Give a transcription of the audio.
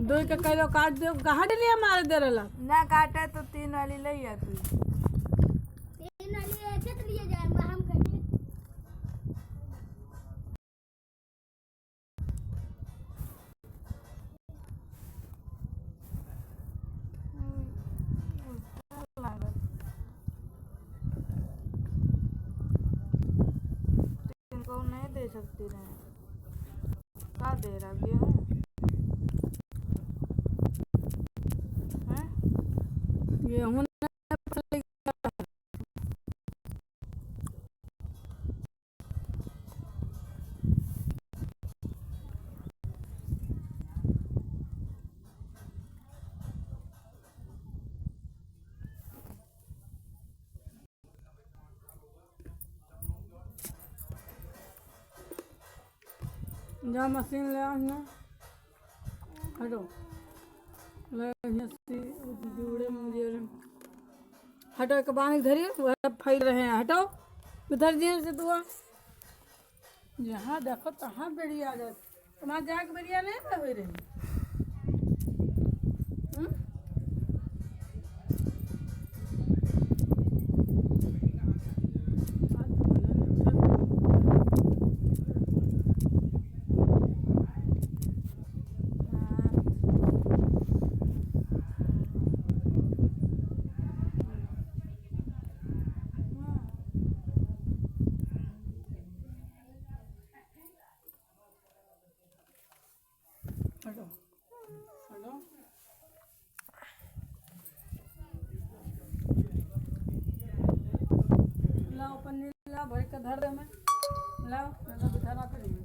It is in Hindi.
दो के किलो काट दो। कहाँ डलिया मार दे रहा ना काटे तो 3 वाली ले आ तू। 3 वाली एक के लिए जाएंगे हम कहीं। इनको नहीं दे सकती ना, क्या दे रहा गेहूँ हैं? गेहूँ जा मशीन ले आओ ना। हटो जुड़े मुझे हटो एक बांग इधर ही वह फैल रहे हैं। हटो उधर दिए से तू जहाँ देखो तहाँ बेड़िया आ जाए। तुम्हारे जाके बेड़िया नहीं ना हो रही। हटो हटो लाओ पन्नी लाओ भर के धर दे मैं लाओ बिठा करिए।